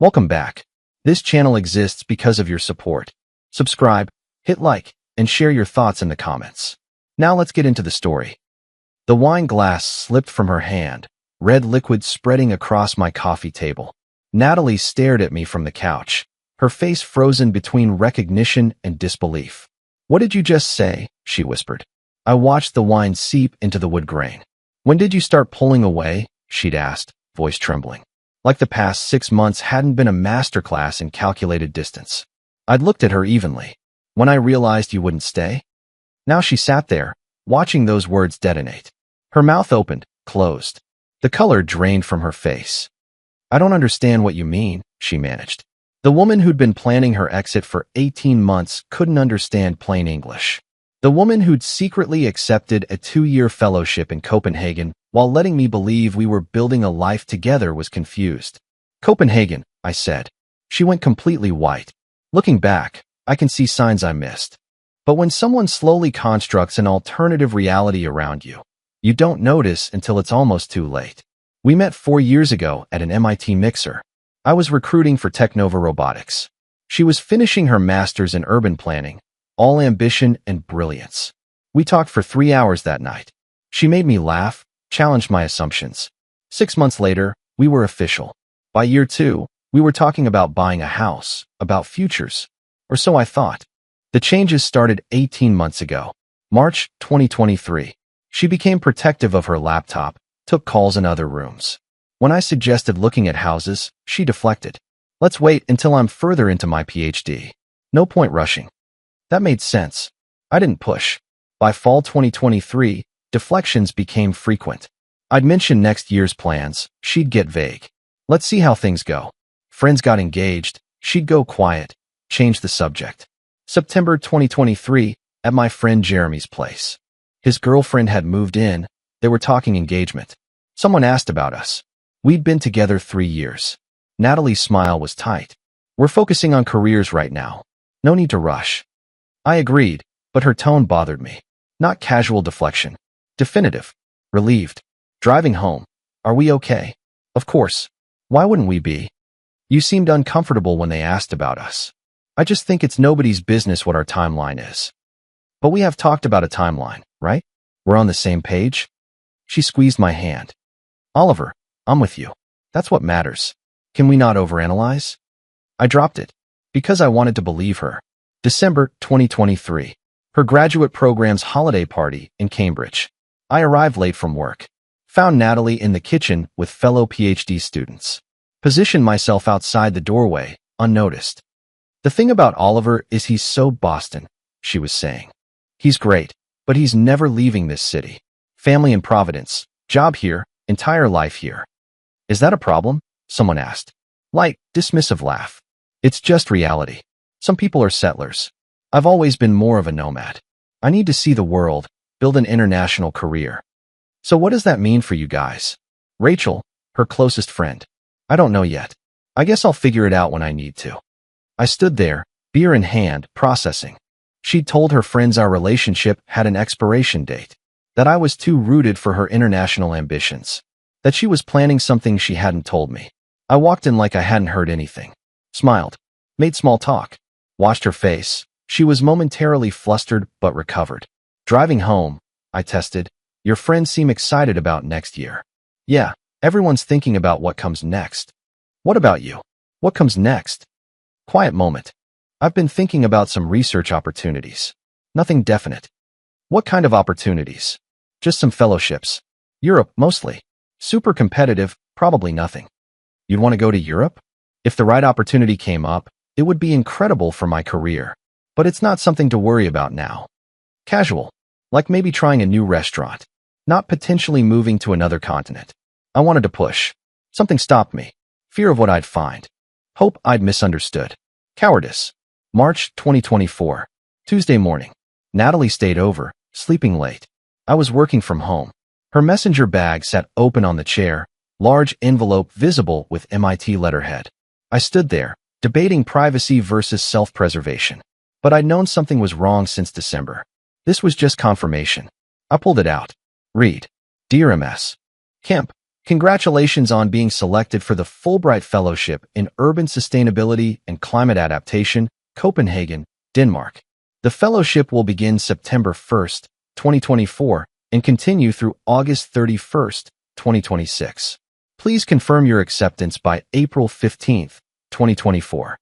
Welcome back. This channel exists because of your support. Subscribe, hit like, and share your thoughts in the comments. Now let's get into the story. The wine glass slipped from her hand, red liquid spreading across my coffee table. Natalie stared at me from the couch, her face frozen between recognition and disbelief. "What did you just say?" she whispered. I watched the wine seep into the wood grain. "When did you start pulling away?" she'd asked, voice trembling. Like the past 6 months hadn't been a masterclass in calculated distance. I'd looked at her evenly. "When I realized you wouldn't stay?" Now she sat there, watching those words detonate. Her mouth opened, closed. The color drained from her face. "I don't understand what you mean," she managed. The woman who'd been planning her exit for 18 months couldn't understand plain English. The woman who'd secretly accepted a 2-year fellowship in Copenhagen while letting me believe we were building a life together was confused. "Copenhagen," I said. She went completely white. Looking back, I can see signs I missed. But when someone slowly constructs an alternative reality around you, you don't notice until it's almost too late. We met 4 years ago at an MIT mixer. I was recruiting for Technova Robotics. She was finishing her master's in urban planning, all ambition and brilliance. We talked for 3 hours that night. She made me laugh, challenged my assumptions. 6 months later, we were official. By year 2, we were talking about buying a house, about futures. Or so I thought. The changes started 18 months ago. March 2023. She became protective of her laptop, took calls in other rooms. When I suggested looking at houses, she deflected. "Let's wait until I'm further into my PhD. No point rushing." That made sense. I didn't push. By fall 2023, deflections became frequent. I'd mention next year's plans, she'd get vague. "Let's see how things go." Friends got engaged, she'd go quiet, change the subject. September 2023, at my friend Jeremy's place. His girlfriend had moved in, they were talking engagement. Someone asked about us. We'd been together 3 years. Natalie's smile was tight. "We're focusing on careers right now. No need to rush." I agreed, but her tone bothered me. Not casual deflection. Definitive. Relieved. Driving home. "Are we okay?" "Of course. Why wouldn't we be?" "You seemed uncomfortable when they asked about us." "I just think it's nobody's business what our timeline is." "But we have talked about a timeline, right? We're on the same page?" She squeezed my hand. "Oliver, I'm with you. That's what matters. Can we not overanalyze?" I dropped it, because I wanted to believe her. December 2023. Her graduate program's holiday party in Cambridge. I arrived late from work. Found Natalie in the kitchen with fellow PhD students. Positioned myself outside the doorway, unnoticed. "The thing about Oliver is he's so Boston," she was saying. "He's great, but he's never leaving this city. Family in Providence, job here, entire life here." "Is that a problem?" someone asked. Light, dismissive laugh. "It's just reality. Some people are settlers. I've always been more of a nomad. I need to see the world, build an international career." "So what does that mean for you guys?" Rachel, her closest friend. "I don't know yet. I guess I'll figure it out when I need to." I stood there, beer in hand, processing. She'd told her friends our relationship had an expiration date, that I was too rooted for her international ambitions, that she was planning something she hadn't told me. I walked in like I hadn't heard anything, smiled, made small talk, watched her face. She was momentarily flustered but recovered. Driving home, I tested, "Your friends seem excited about next year." "Yeah, everyone's thinking about what comes next." "What about you? What comes next?" Quiet moment. "I've been thinking about some research opportunities." "Nothing definite." "What kind of opportunities?" "Just some fellowships. Europe, mostly. Super competitive, probably nothing." "You'd want to go to Europe?" "If the right opportunity came up, it would be incredible for my career. But it's not something to worry about now." Casual. Like maybe trying a new restaurant. Not potentially moving to another continent. I wanted to push. Something stopped me. Fear of what I'd find. Hope I'd misunderstood. Cowardice. March 2024. Tuesday morning. Natalie stayed over, sleeping late. I was working from home. Her messenger bag sat open on the chair, large envelope visible with MIT letterhead. I stood there, debating privacy versus self-preservation. But I'd known something was wrong since December. This was just confirmation. I pulled it out. Read. "Dear MS. Kemp, Congratulations on being selected for the Fulbright Fellowship in Urban Sustainability and Climate Adaptation, Copenhagen, Denmark. The fellowship will begin September 1st, 2024, and continue through August 31st, 2026. Please confirm your acceptance by April 15th, 2024.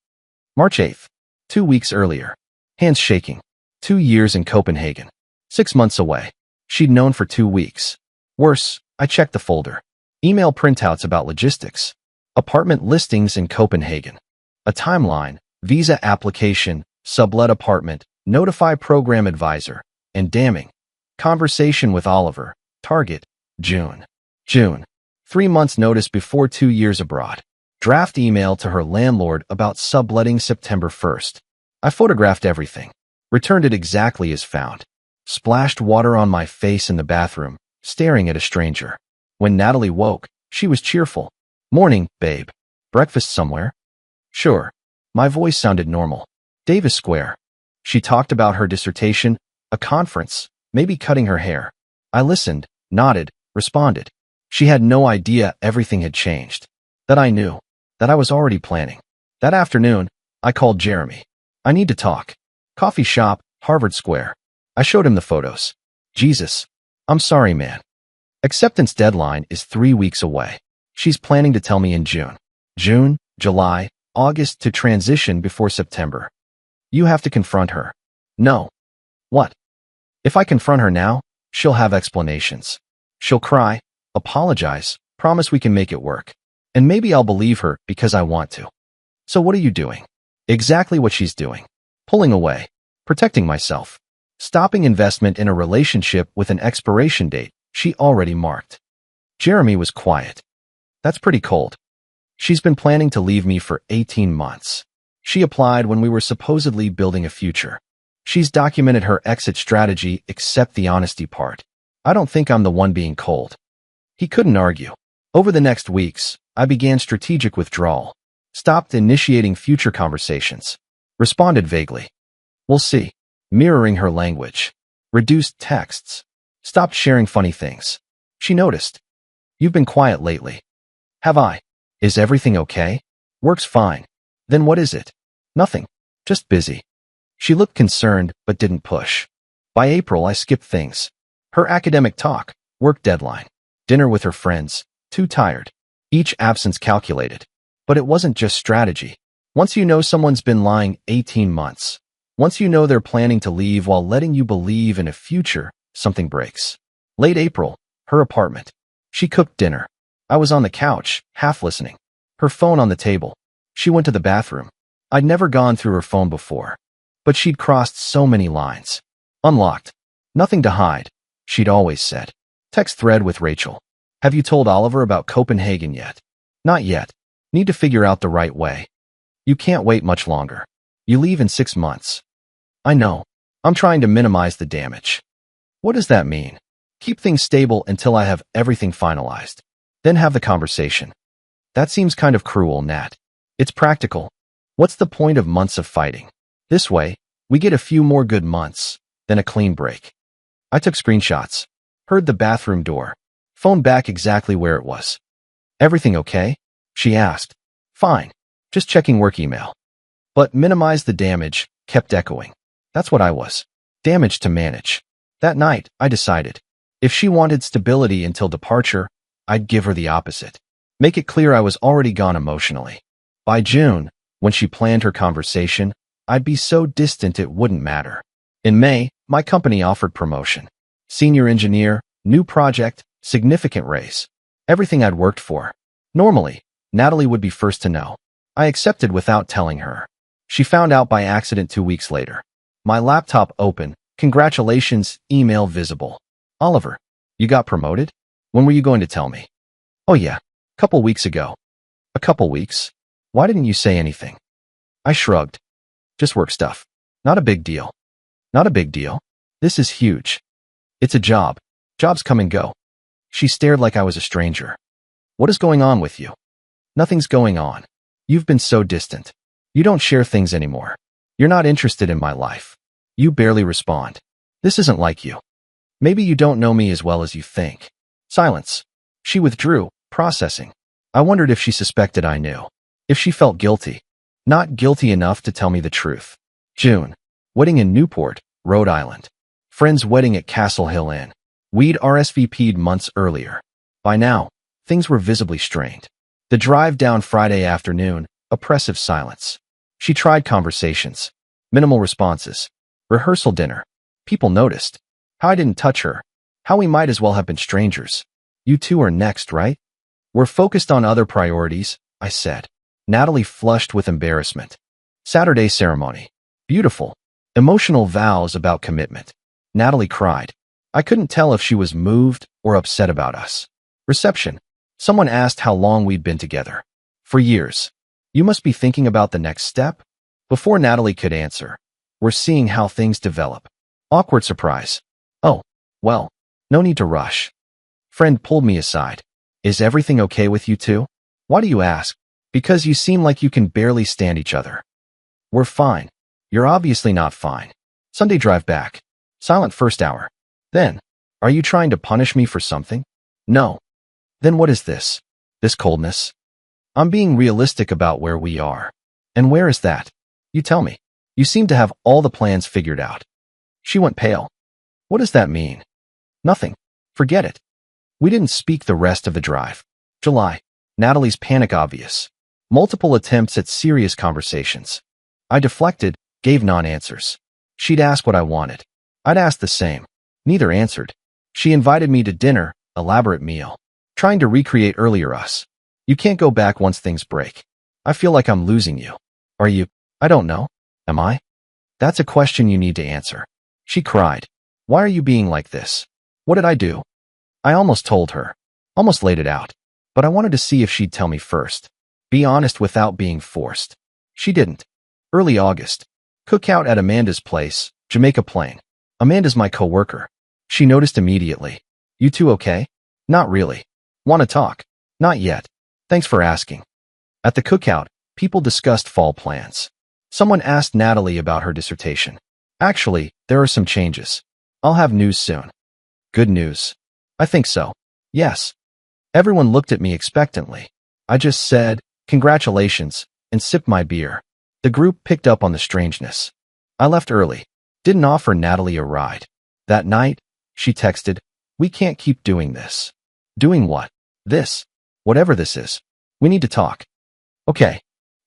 March 8th, 2 weeks earlier. Hands shaking. 2 years in Copenhagen. 6 months away. She'd known for 2 weeks. Worse, I checked the folder. Email printouts about logistics. Apartment listings in Copenhagen. A timeline, visa application, sublet apartment, notify program advisor, and damning. Conversation with Oliver, Target, June. 3 months notice before 2 years abroad. Draft email to her landlord about subletting September 1st. I photographed everything. Returned it exactly as found. Splashed water on my face in the bathroom, staring at a stranger. When Natalie woke, she was cheerful. Morning, babe. Breakfast somewhere? Sure. My voice sounded normal. Davis Square. She talked about her dissertation, a conference, maybe cutting her hair. I listened, nodded, responded. She had no idea everything had changed. That I knew. That I was already planning. That afternoon, I called Jeremy. I need to talk. Coffee shop, Harvard Square. I showed him the photos. Jesus. I'm sorry, man. Acceptance deadline is 3 weeks away. She's planning to tell me in June, July, August to transition before September. You have to confront her. No. What? If I confront her now, she'll have explanations. She'll cry, apologize, promise we can make it work. And maybe I'll believe her because I want to. So what are you doing? Exactly what she's doing. Pulling away. Protecting myself. Stopping investment in a relationship with an expiration date she already marked. Jeremy was quiet. That's pretty cold. She's been planning to leave me for 18 months. She applied when we were supposedly building a future. She's documented her exit strategy except the honesty part. I don't think I'm the one being cold. He couldn't argue. Over the next weeks, I began strategic withdrawal. Stopped initiating future conversations. Responded vaguely. We'll see. Mirroring her language. Reduced texts. Stopped sharing funny things. She noticed. You've been quiet lately. Have I? Is everything okay? Work's fine. Then what is it? Nothing. Just busy. She looked concerned, but didn't push. By April, I skipped things. Her academic talk, work deadline, dinner with her friends, too tired. Each absence calculated. But it wasn't just strategy. Once you know someone's been lying 18 months, once you know they're planning to leave while letting you believe in a future, something breaks. Late April, her apartment. She cooked dinner. I was on the couch, half listening. Her phone on the table. She went to the bathroom. I'd never gone through her phone before. But she'd crossed so many lines. Unlocked. Nothing to hide, she'd always said. Text thread with Rachel. Have you told Oliver about Copenhagen yet? Not yet. Need to figure out the right way. You can't wait much longer. You leave in 6 months. I know. I'm trying to minimize the damage. What does that mean? Keep things stable until I have everything finalized. Then have the conversation. That seems kind of cruel, Nat. It's practical. What's the point of months of fighting? This way, we get a few more good months, then a clean break. I took screenshots. Heard the bathroom door. Phoned back exactly where it was. Everything okay? She asked. Fine. Just checking work email. But minimize the damage, kept echoing. That's what I was. Damage to manage. That night, I decided. If she wanted stability until departure, I'd give her the opposite. Make it clear I was already gone emotionally. By June, when she planned her conversation, I'd be so distant it wouldn't matter. In May, my company offered promotion. Senior engineer, new project, significant raise. Everything I'd worked for. Normally, Natalie would be first to know. I accepted without telling her. She found out by accident 2 weeks later. My laptop open. Congratulations, email visible. Oliver, you got promoted? When were you going to tell me? Oh yeah, couple weeks ago. A couple weeks? Why didn't you say anything? I shrugged. Just work stuff. Not a big deal. Not a big deal. This is huge. It's a job. Jobs come and go. She stared like I was a stranger. What is going on with you? Nothing's going on. You've been so distant. You don't share things anymore. You're not interested in my life. You barely respond. This isn't like you. Maybe you don't know me as well as you think. Silence. She withdrew, processing. I wondered if she suspected I knew. If she felt guilty. Not guilty enough to tell me the truth. June. Wedding in Newport, Rhode Island. Friend's wedding at Castle Hill Inn. We'd RSVP'd months earlier. By now, things were visibly strained. The drive down Friday afternoon, oppressive silence. She tried conversations. Minimal responses. Rehearsal dinner. People noticed. How I didn't touch her. How we might as well have been strangers. You two are next, right? We're focused on other priorities, I said. Natalie flushed with embarrassment. Saturday ceremony. Beautiful. Emotional vows about commitment. Natalie cried. I couldn't tell if she was moved or upset about us. Reception. Someone asked how long we'd been together. For years. You must be thinking about the next step? Before Natalie could answer. We're seeing how things develop. Awkward surprise. Oh, well, no need to rush. Friend pulled me aside. Is everything okay with you two? Why do you ask? Because you seem like you can barely stand each other. We're fine. You're obviously not fine. Sunday drive back. Silent first hour. Then, are you trying to punish me for something? No. Then what is this? This coldness? I'm being realistic about where we are. And where is that? You tell me. You seem to have all the plans figured out. She went pale. What does that mean? Nothing. Forget it. We didn't speak the rest of the drive. July. Natalie's panic obvious. Multiple attempts at serious conversations. I deflected, gave non-answers. She'd ask what I wanted. I'd ask the same. Neither answered. She invited me to dinner, elaborate meal. Trying to recreate earlier us. You can't go back once things break. I feel like I'm losing you. Are you? I don't know. Am I? That's a question you need to answer. She cried. Why are you being like this? What did I do? I almost told her. Almost laid it out. But I wanted to see if she'd tell me first. Be honest without being forced. She didn't. Early August. Cookout at Amanda's place, Jamaica Plain. Amanda's my coworker. She noticed immediately. You two okay? Not really. Want to talk? Not yet. Thanks for asking. At the cookout, people discussed fall plans. Someone asked Natalie about her dissertation. Actually, there are some changes. I'll have news soon. Good news. I think so. Yes. Everyone looked at me expectantly. I just said, congratulations, and sipped my beer. The group picked up on the strangeness. I left early. Didn't offer Natalie a ride. That night, she texted, we can't keep doing this. Doing what? This. Whatever this is. We need to talk. Okay.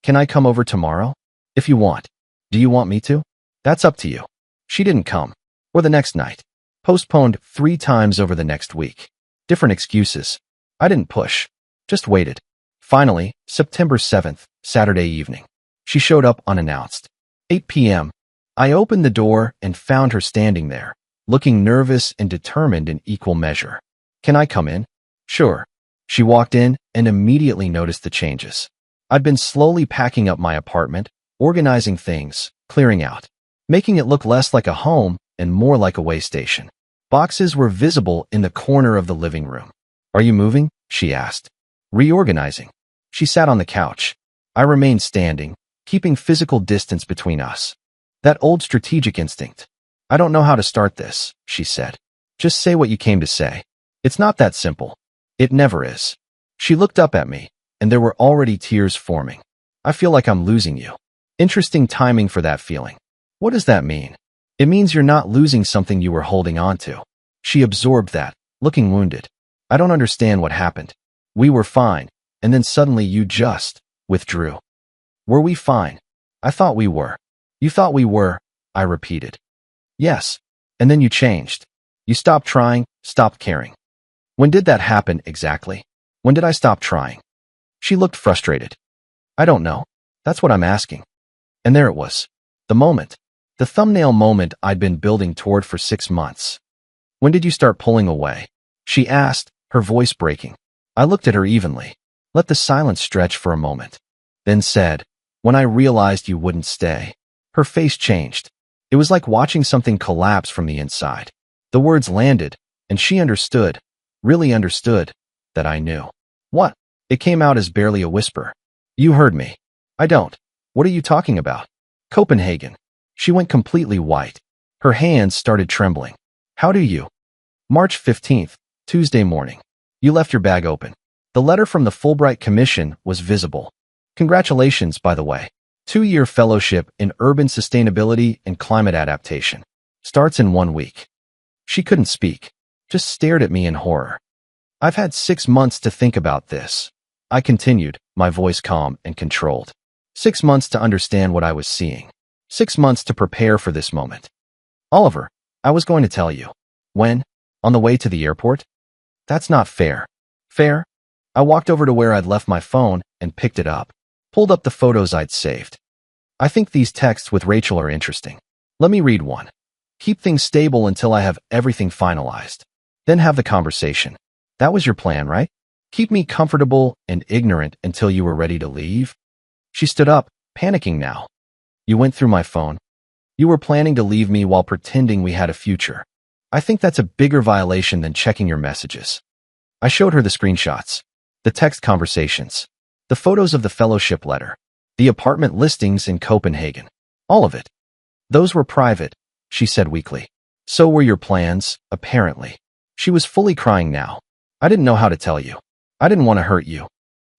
Can I come over tomorrow? If you want. Do you want me to? That's up to you. She didn't come. Or the next night. Postponed 3 times over the next week. Different excuses. I didn't push. Just waited. Finally, September 7th, Saturday evening. She showed up unannounced. 8 p.m. I opened the door and found her standing there, looking nervous and determined in equal measure. Can I come in? Sure. She walked in and immediately noticed the changes. I'd been slowly packing up my apartment, organizing things, clearing out, making it look less like a home and more like a way station. Boxes were visible in the corner of the living room. Are you moving? She asked. Reorganizing. She sat on the couch. I remained standing, keeping physical distance between us. That old strategic instinct. I don't know how to start this, she said. Just say what you came to say. It's not that simple. It never is. She looked up at me, and there were already tears forming. I feel like I'm losing you. Interesting timing for that feeling. What does that mean? It means you're not losing something you were holding on to. She absorbed that, looking wounded. I don't understand what happened. We were fine, and then suddenly you just withdrew. Were we fine? I thought we were. You thought we were, I repeated. Yes. And then you changed. You stopped trying, stopped caring. When did that happen exactly? When did I stop trying? She looked frustrated. I don't know. That's what I'm asking. And there it was. The moment. The thumbnail moment I'd been building toward for 6 months. When did you start pulling away? She asked, her voice breaking. I looked at her evenly, let the silence stretch for a moment, then said, when I realized you wouldn't stay. Her face changed. It was like watching something collapse from the inside. The words landed, and she understood, really understood, that I knew. What? It came out as barely a whisper. You heard me. I don't. What are you talking about? Copenhagen. She went completely white. Her hands started trembling. How do you? March 15th, Tuesday morning. You left your bag open. The letter from the Fulbright Commission was visible. Congratulations, by the way. 2-year fellowship in urban sustainability and climate adaptation. Starts in 1 week. She couldn't speak, just stared at me in horror. I've had 6 months to think about this. I continued, my voice calm and controlled. 6 months to understand what I was seeing. 6 months to prepare for this moment. Oliver, I was going to tell you. When? On the way to the airport? That's not fair. Fair? I walked over to where I'd left my phone and picked it up. Pulled up the photos I'd saved. I think these texts with Rachel are interesting. Let me read one. Keep things stable until I have everything finalized. Then have the conversation. That was your plan, right? Keep me comfortable and ignorant until you were ready to leave? She stood up, panicking now. You went through my phone. You were planning to leave me while pretending we had a future. I think that's a bigger violation than checking your messages. I showed her the screenshots, the text conversations, the photos of the fellowship letter, the apartment listings in Copenhagen. All of it. Those were private, she said weakly. So were your plans, apparently. She was fully crying now. I didn't know how to tell you. I didn't want to hurt you.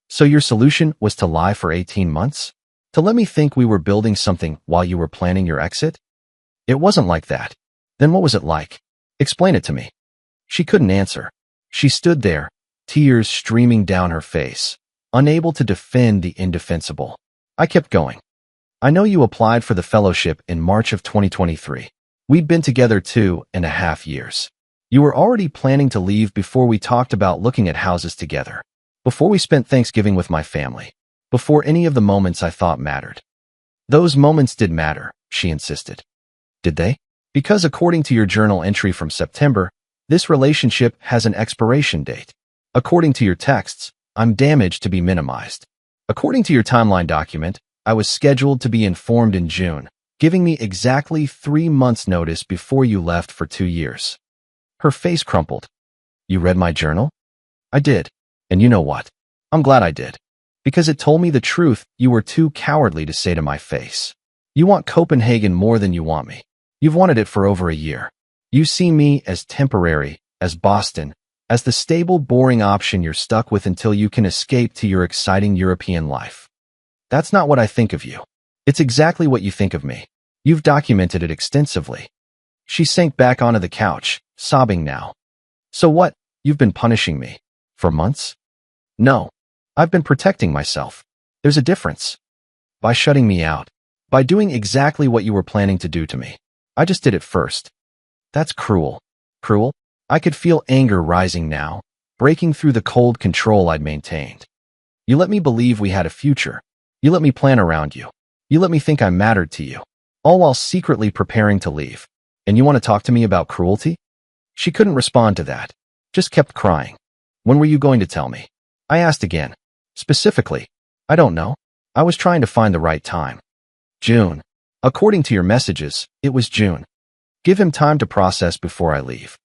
So your solution was to lie for 18 months? To let me think we were building something while you were planning your exit? It wasn't like that. Then what was it like? Explain it to me. She couldn't answer. She stood there, tears streaming down her face, unable to defend the indefensible. I kept going. I know you applied for the fellowship in March of 2023. We'd been together 2.5 years. You were already planning to leave before we talked about looking at houses together. Before we spent Thanksgiving with my family. Before any of the moments I thought mattered. Those moments did matter, she insisted. Did they? Because according to your journal entry from September, this relationship has an expiration date. According to your texts, I'm damaged to be minimized. According to your timeline document, I was scheduled to be informed in June, giving me exactly 3 months' notice before you left for 2 years. Her face crumpled. You read my journal? I did. And you know what? I'm glad I did. Because it told me the truth you were too cowardly to say to my face. You want Copenhagen more than you want me. You've wanted it for over a year. You see me as temporary, as Boston, as the stable, boring option you're stuck with until you can escape to your exciting European life. That's not what I think of you. It's exactly what you think of me. You've documented it extensively. She sank back onto the couch, sobbing now. So what? You've been punishing me. For months? No. I've been protecting myself. There's a difference. By shutting me out. By doing exactly what you were planning to do to me. I just did it first. That's cruel. Cruel? I could feel anger rising now, breaking through the cold control I'd maintained. You let me believe we had a future. You let me plan around you. You let me think I mattered to you. All while secretly preparing to leave. And you want to talk to me about cruelty? She couldn't respond to that. Just kept crying. When were you going to tell me? I asked again. Specifically. I don't know. I was trying to find the right time. June. According to your messages, it was June. Give him time to process before I leave.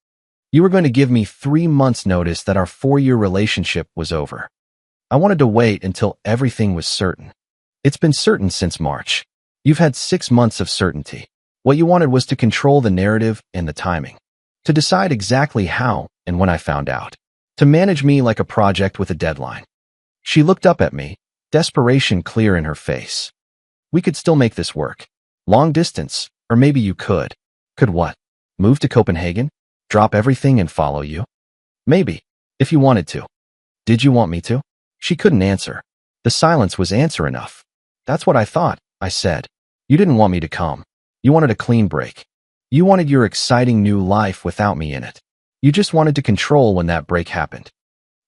You were going to give me 3 months' notice that our 4-year relationship was over. I wanted to wait until everything was certain. It's been certain since March. You've had 6 months of certainty. What you wanted was to control the narrative and the timing. To decide exactly how and when I found out. To manage me like a project with a deadline. She looked up at me, desperation clear in her face. We could still make this work. Long distance, or maybe you could. Could what? Move to Copenhagen? Drop everything and follow you? Maybe, if you wanted to. Did you want me to? She couldn't answer. The silence was answer enough. That's what I thought, I said. You didn't want me to come. You wanted a clean break. You wanted your exciting new life without me in it. You just wanted to control when that break happened.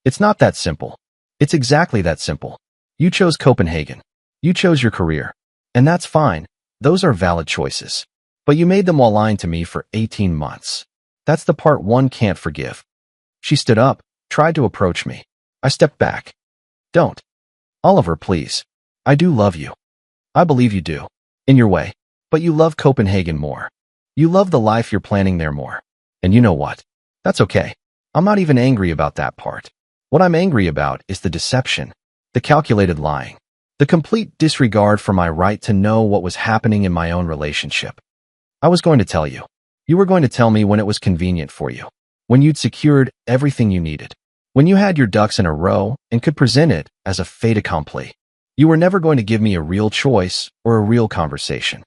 It's not that simple. It's exactly that simple. You chose Copenhagen. You chose your career. And that's fine. Those are valid choices. But you made them while lying to me for 18 months. That's the part one can't forgive. She stood up, tried to approach me. I stepped back. Don't. Oliver, please. I do love you. I believe you do. In your way. But you love Copenhagen more. You love the life you're planning there more. And you know what? That's okay. I'm not even angry about that part. What I'm angry about is the deception, the calculated lying, the complete disregard for my right to know what was happening in my own relationship. I was going to tell you. You were going to tell me when it was convenient for you, when you'd secured everything you needed. When you had your ducks in a row and could present it as a fait accompli. You were never going to give me a real choice or a real conversation.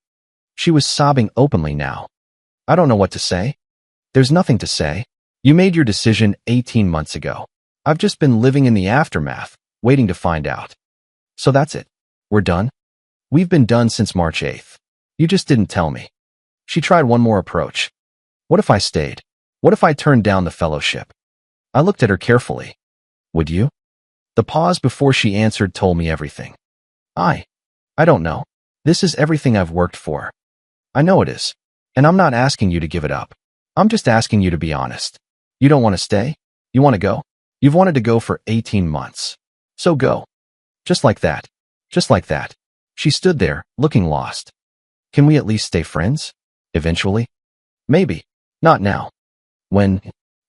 She was sobbing openly now. I don't know what to say. There's nothing to say. You made your decision 18 months ago. I've just been living in the aftermath, waiting to find out. So that's it. We're done? We've been done since March 8th. You just didn't tell me. She tried one more approach. What if I stayed? What if I turned down the fellowship? I looked at her carefully. Would you? The pause before she answered told me everything. I don't know. This is everything I've worked for. I know it is. And I'm not asking you to give it up. I'm just asking you to be honest. You don't want to stay? You want to go? You've wanted to go for 18 months. So go. Just like that. Just like that. She stood there, looking lost. Can we at least stay friends? Eventually? Maybe. Not now. When?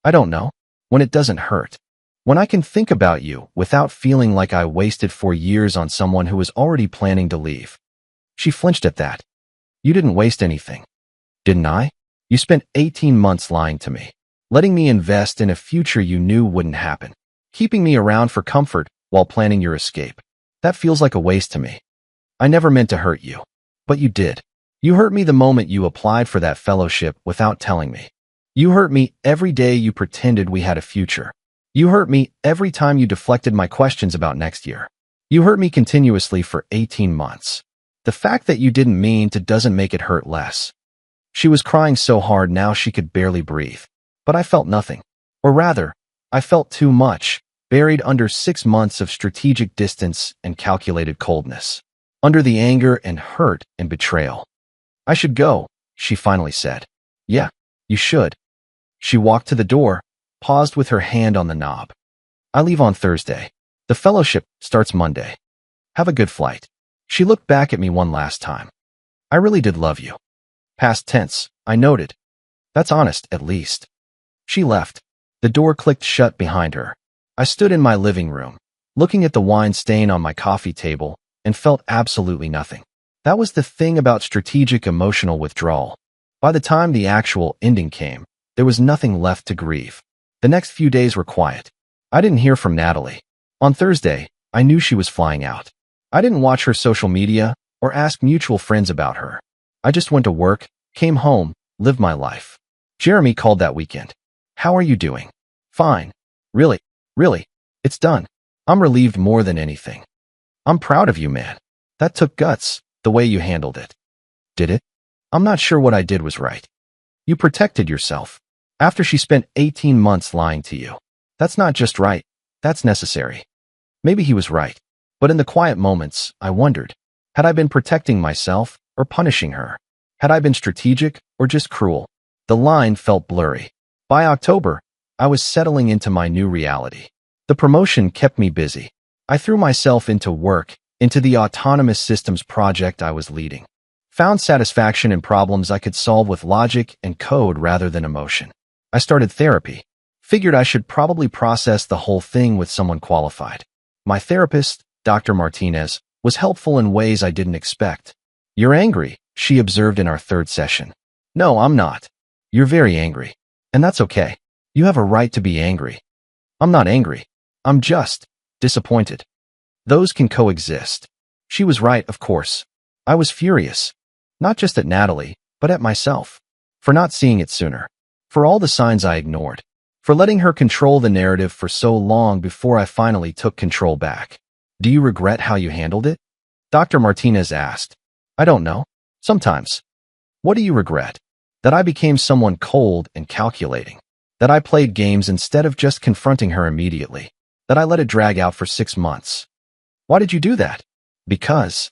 I don't know. When it doesn't hurt. When I can think about you without feeling like I wasted 4 years on someone who was already planning to leave. She flinched at that. You didn't waste anything. Didn't I? You spent 18 months lying to me, letting me invest in a future you knew wouldn't happen, keeping me around for comfort while planning your escape. That feels like a waste to me. I never meant to hurt you, but you did. You hurt me the moment you applied for that fellowship without telling me. You hurt me every day you pretended we had a future. You hurt me every time you deflected my questions about next year. You hurt me continuously for 18 months. The fact that you didn't mean to doesn't make it hurt less. She was crying so hard now she could barely breathe. But I felt nothing. Or rather, I felt too much, buried under 6 months of strategic distance and calculated coldness. Under the anger and hurt and betrayal. I should go, she finally said. Yeah, you should. She walked to the door, paused with her hand on the knob. I leave on Thursday. The fellowship starts Monday. Have a good flight. She looked back at me one last time. I really did love you. Past tense, I noted. That's honest, at least. She left. The door clicked shut behind her. I stood in my living room, looking at the wine stain on my coffee table, and felt absolutely nothing. That was the thing about strategic emotional withdrawal. By the time the actual ending came, there was nothing left to grieve. The next few days were quiet. I didn't hear from Natalie. On Thursday, I knew she was flying out. I didn't watch her social media or ask mutual friends about her. I just went to work, came home, lived my life. Jeremy called that weekend. How are you doing? Fine. Really? It's done. I'm relieved more than anything. I'm proud of you, man. That took guts, the way you handled it. Did it? I'm not sure what I did was right. You protected yourself. After she spent 18 months lying to you. That's not just right. That's necessary. Maybe he was right. But in the quiet moments, I wondered, had I been protecting myself or punishing her? Had I been strategic or just cruel? The line felt blurry. By October, I was settling into my new reality. The promotion kept me busy. I threw myself into work, into the autonomous systems project I was leading. Found satisfaction in problems I could solve with logic and code rather than emotion. I started therapy. Figured I should probably process the whole thing with someone qualified. My therapist, Dr. Martinez, was helpful in ways I didn't expect. You're angry, she observed in our third session. No, I'm not. You're very angry. And that's okay. You have a right to be angry. I'm not angry. I'm just disappointed. Those can coexist. She was right, of course. I was furious. Not just at Natalie, but at myself. For not seeing it sooner. For all the signs I ignored. For letting her control the narrative for so long before I finally took control back. Do you regret how you handled it? Dr. Martinez asked. I don't know. Sometimes. What do you regret? That I became someone cold and calculating. That I played games instead of just confronting her immediately. That I let it drag out for 6 months. Why did you do that? Because.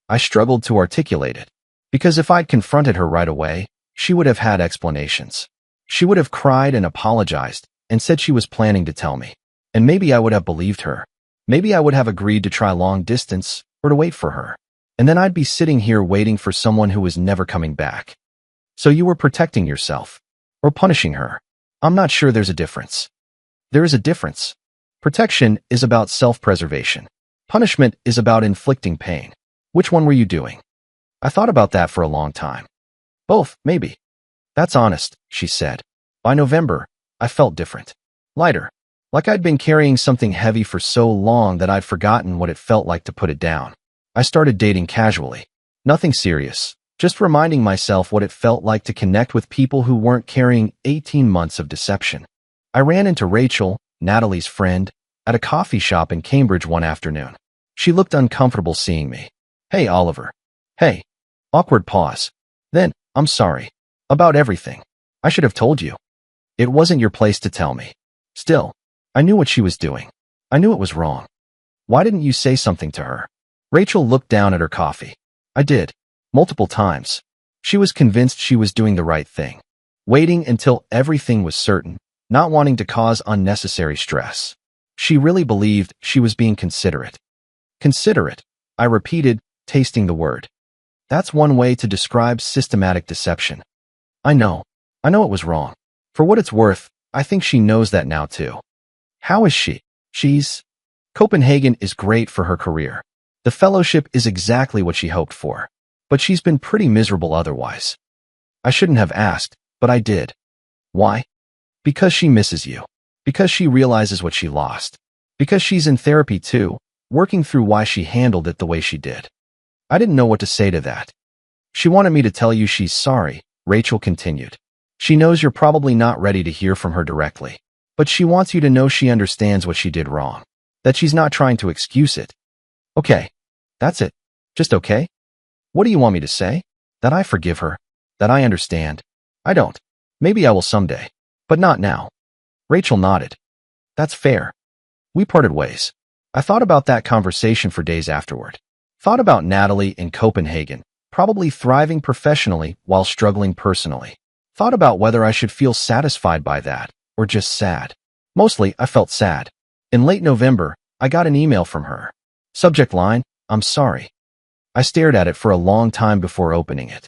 I struggled to articulate it. Because if I'd confronted her right away, she would have had explanations. She would have cried and apologized and said she was planning to tell me. And maybe I would have believed her. Maybe I would have agreed to try long distance or to wait for her. And then I'd be sitting here waiting for someone who was never coming back. So you were protecting yourself or punishing her. I'm not sure there's a difference. There is a difference. Protection is about self-preservation. Punishment is about inflicting pain. Which one were you doing? I thought about that for a long time. Both, maybe. That's honest, she said. By November, I felt different. Lighter. Like I'd been carrying something heavy for so long that I'd forgotten what it felt like to put it down. I started dating casually. Nothing serious, just reminding myself what it felt like to connect with people who weren't carrying 18 months of deception. I ran into Rachel, Natalie's friend, at a coffee shop in Cambridge one afternoon. She looked uncomfortable seeing me. "Hey, Oliver." "Hey." Awkward pause. Then, "I'm sorry. About everything. I should have told you." "It wasn't your place to tell me." Still, I knew what she was doing. I knew it was wrong. "Why didn't you say something to her?" Rachel looked down at her coffee. "I did. Multiple times." She was convinced she was doing the right thing. Waiting until everything was certain, not wanting to cause unnecessary stress. She really believed she was being considerate. Considerate, I repeated, tasting the word. That's one way to describe systematic deception. I know it was wrong. For what it's worth, I think she knows that now too. How is she? Copenhagen is great for her career. The fellowship is exactly what she hoped for. But she's been pretty miserable otherwise. I shouldn't have asked, but I did. Why? Because she misses you. Because she realizes what she lost. Because she's in therapy too, working through why she handled it the way she did. I didn't know what to say to that. She wanted me to tell you she's sorry, Rachel continued. She knows you're probably not ready to hear from her directly. But she wants you to know she understands what she did wrong. That she's not trying to excuse it. Okay. That's it. Just okay? What do you want me to say? That I forgive her? That I understand? I don't. Maybe I will someday. But not now. Rachel nodded. That's fair. We parted ways. I thought about that conversation for days afterward. Thought about Natalie in Copenhagen, probably thriving professionally while struggling personally. Thought about whether I should feel satisfied by that, or just sad. Mostly, I felt sad. In late November, I got an email from her. Subject line, "I'm sorry." I stared at it for a long time before opening it.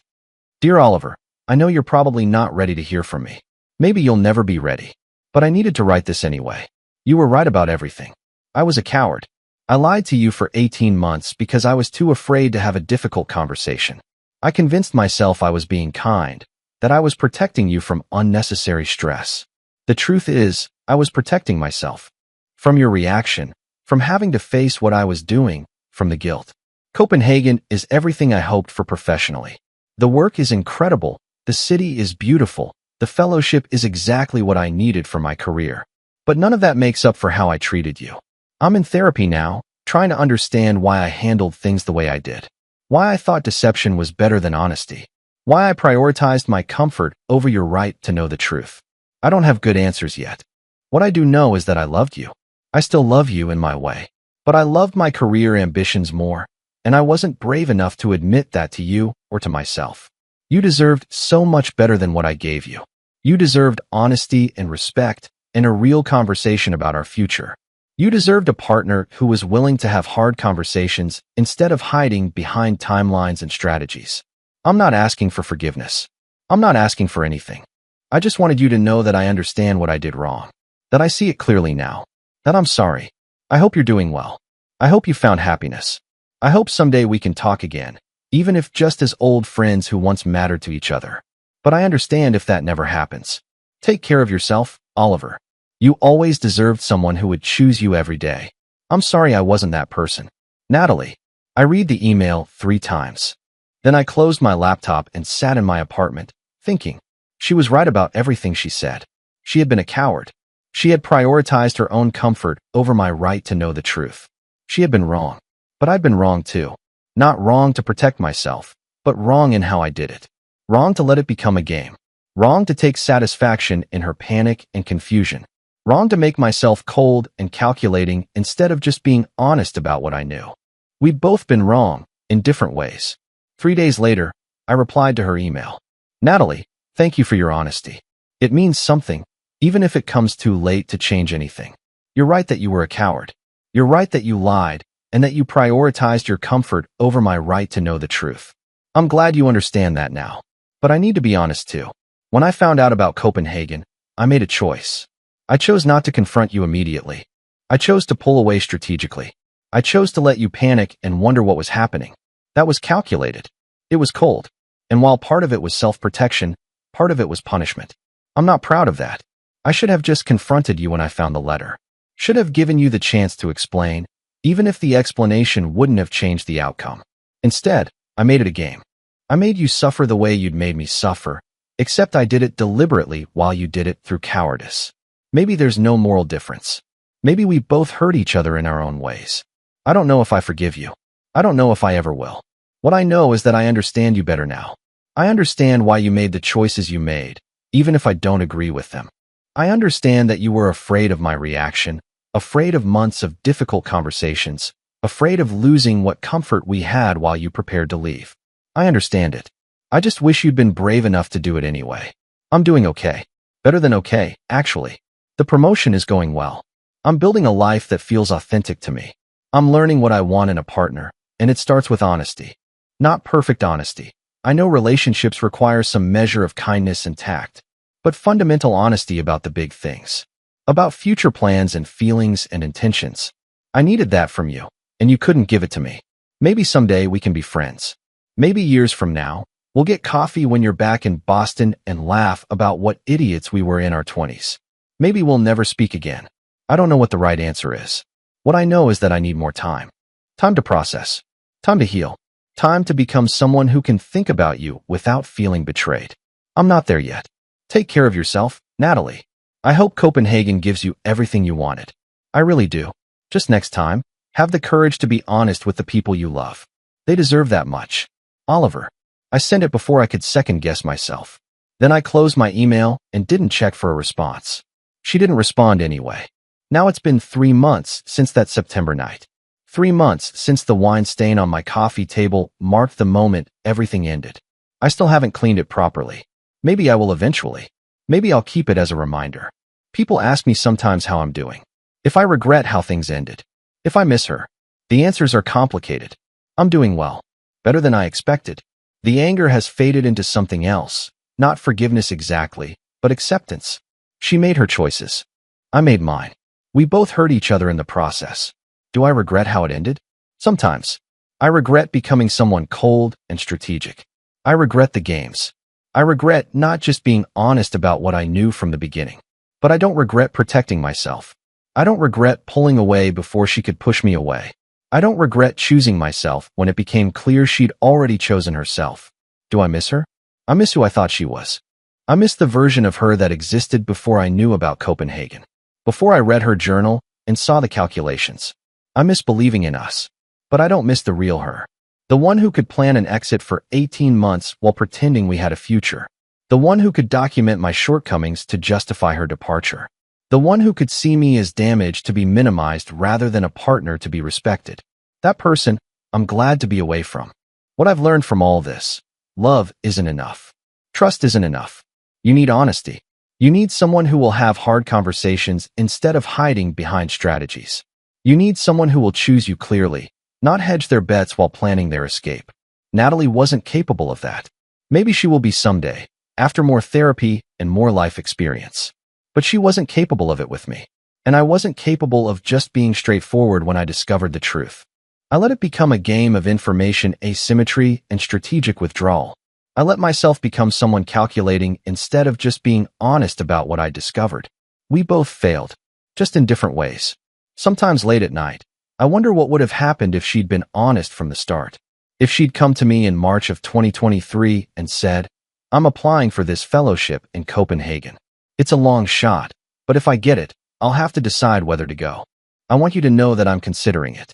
Dear Oliver, I know you're probably not ready to hear from me. Maybe you'll never be ready. But I needed to write this anyway. You were right about everything. I was a coward. I lied to you for 18 months because I was too afraid to have a difficult conversation. I convinced myself I was being kind, that I was protecting you from unnecessary stress. The truth is, I was protecting myself. From your reaction, from having to face what I was doing, from the guilt. Copenhagen is everything I hoped for professionally. The work is incredible, the city is beautiful, the fellowship is exactly what I needed for my career. But none of that makes up for how I treated you. I'm in therapy now, trying to understand why I handled things the way I did. Why I thought deception was better than honesty. Why I prioritized my comfort over your right to know the truth. I don't have good answers yet. What I do know is that I loved you. I still love you in my way. But I loved my career ambitions more, and I wasn't brave enough to admit that to you or to myself. You deserved so much better than what I gave you. You deserved honesty and respect and a real conversation about our future. You deserved a partner who was willing to have hard conversations instead of hiding behind timelines and strategies. I'm not asking for forgiveness. I'm not asking for anything. I just wanted you to know that I understand what I did wrong. That I see it clearly now. That I'm sorry. I hope you're doing well. I hope you found happiness. I hope someday we can talk again, even if just as old friends who once mattered to each other. But I understand if that never happens. Take care of yourself, Oliver. You always deserved someone who would choose you every day. I'm sorry I wasn't that person. Natalie. I read the email 3 times. Then I closed my laptop and sat in my apartment, thinking. She was right about everything she said. She had been a coward. She had prioritized her own comfort over my right to know the truth. She had been wrong. But I'd been wrong too. Not wrong to protect myself, but wrong in how I did it. Wrong to let it become a game. Wrong to take satisfaction in her panic and confusion. Wrong to make myself cold and calculating instead of just being honest about what I knew. We'd both been wrong, in different ways. 3 days later, I replied to her email. Natalie, thank you for your honesty. It means something, even if it comes too late to change anything. You're right that you were a coward. You're right that you lied, and that you prioritized your comfort over my right to know the truth. I'm glad you understand that now. But I need to be honest too. When I found out about Copenhagen, I made a choice. I chose not to confront you immediately. I chose to pull away strategically. I chose to let you panic and wonder what was happening. That was calculated. It was cold. And while part of it was self-protection, part of it was punishment. I'm not proud of that. I should have just confronted you when I found the letter. Should have given you the chance to explain, even if the explanation wouldn't have changed the outcome. Instead, I made it a game. I made you suffer the way you'd made me suffer, except I did it deliberately while you did it through cowardice. Maybe there's no moral difference. Maybe we both hurt each other in our own ways. I don't know if I forgive you. I don't know if I ever will. What I know is that I understand you better now. I understand why you made the choices you made, even if I don't agree with them. I understand that you were afraid of my reaction, afraid of months of difficult conversations, afraid of losing what comfort we had while you prepared to leave. I understand it. I just wish you'd been brave enough to do it anyway. I'm doing okay. Better than okay, actually. The promotion is going well. I'm building a life that feels authentic to me. I'm learning what I want in a partner, and it starts with honesty. Not perfect honesty. I know relationships require some measure of kindness and tact, but fundamental honesty about the big things. About future plans and feelings and intentions. I needed that from you, and you couldn't give it to me. Maybe someday we can be friends. Maybe years from now, we'll get coffee when you're back in Boston and laugh about what idiots we were in our 20s. Maybe we'll never speak again. I don't know what the right answer is. What I know is that I need more time. Time to process. Time to heal. Time to become someone who can think about you without feeling betrayed. I'm not there yet. Take care of yourself, Natalie. I hope Copenhagen gives you everything you wanted. I really do. Just next time, have the courage to be honest with the people you love. They deserve that much. Oliver. I sent it before I could second-guess myself. Then I closed my email and didn't check for a response. She didn't respond anyway. Now it's been 3 months since that September night. 3 months since the wine stain on my coffee table marked the moment everything ended. I still haven't cleaned it properly. Maybe I will eventually. Maybe I'll keep it as a reminder. People ask me sometimes how I'm doing. If I regret how things ended. If I miss her. The answers are complicated. I'm doing well. Better than I expected. The anger has faded into something else. Not forgiveness exactly, but acceptance. She made her choices. I made mine. We both hurt each other in the process. Do I regret how it ended? Sometimes. I regret becoming someone cold and strategic. I regret the games. I regret not just being honest about what I knew from the beginning. But I don't regret protecting myself. I don't regret pulling away before she could push me away. I don't regret choosing myself when it became clear she'd already chosen herself. Do I miss her? I miss who I thought she was. I miss the version of her that existed before I knew about Copenhagen. Before I read her journal and saw the calculations. I miss believing in us. But I don't miss the real her. The one who could plan an exit for 18 months while pretending we had a future. The one who could document my shortcomings to justify her departure. The one who could see me as damage to be minimized rather than a partner to be respected. That person, I'm glad to be away from. What I've learned from all this. Love isn't enough. Trust isn't enough. You need honesty. You need someone who will have hard conversations instead of hiding behind strategies. You need someone who will choose you clearly, not hedge their bets while planning their escape. Natalie wasn't capable of that. Maybe she will be someday, after more therapy and more life experience. But she wasn't capable of it with me. And I wasn't capable of just being straightforward when I discovered the truth. I let it become a game of information asymmetry and strategic withdrawal. I let myself become someone calculating instead of just being honest about what I discovered. We both failed, just in different ways. Sometimes late at night, I wonder what would have happened if she'd been honest from the start. If she'd come to me in March of 2023 and said, I'm applying for this fellowship in Copenhagen. It's a long shot, but if I get it, I'll have to decide whether to go. I want you to know that I'm considering it.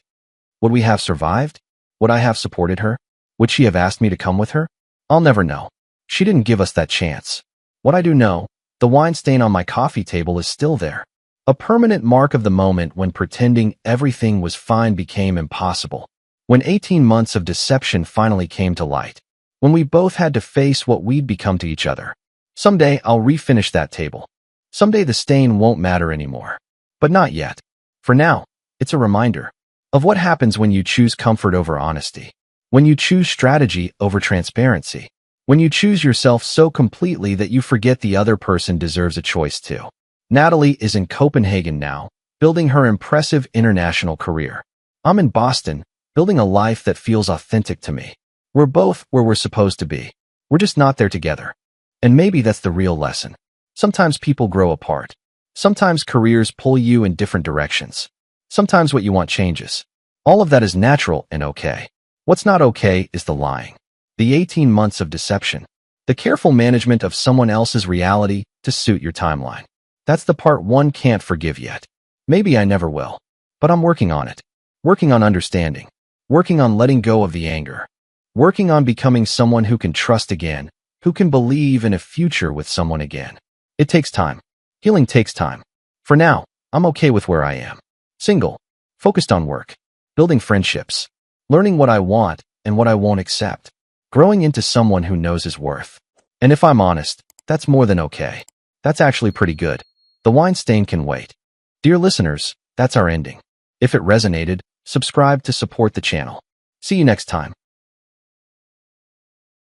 Would we have survived? Would I have supported her? Would she have asked me to come with her? I'll never know. She didn't give us that chance. What I do know, the wine stain on my coffee table is still there. A permanent mark of the moment when pretending everything was fine became impossible. When 18 months of deception finally came to light. When we both had to face what we'd become to each other. Someday I'll refinish that table. Someday the stain won't matter anymore. But not yet. For now, it's a reminder of what happens when you choose comfort over honesty. When you choose strategy over transparency. When you choose yourself so completely that you forget the other person deserves a choice too. Natalie is in Copenhagen now, building her impressive international career. I'm in Boston, building a life that feels authentic to me. We're both where we're supposed to be. We're just not there together. And maybe that's the real lesson. Sometimes people grow apart. Sometimes careers pull you in different directions. Sometimes what you want changes. All of that is natural and okay. What's not okay is the lying. The 18 months of deception. The careful management of someone else's reality to suit your timeline. That's the part one can't forgive yet. Maybe I never will. But I'm working on it. Working on understanding. Working on letting go of the anger. Working on becoming someone who can trust again, who can believe in a future with someone again. It takes time. Healing takes time. For now, I'm okay with where I am. Single. Focused on work. Building friendships. Learning what I want and what I won't accept. Growing into someone who knows his worth. And if I'm honest, that's more than okay. That's actually pretty good. The wine stain can wait. Dear listeners, that's our ending. If it resonated, subscribe to support the channel. See you next time.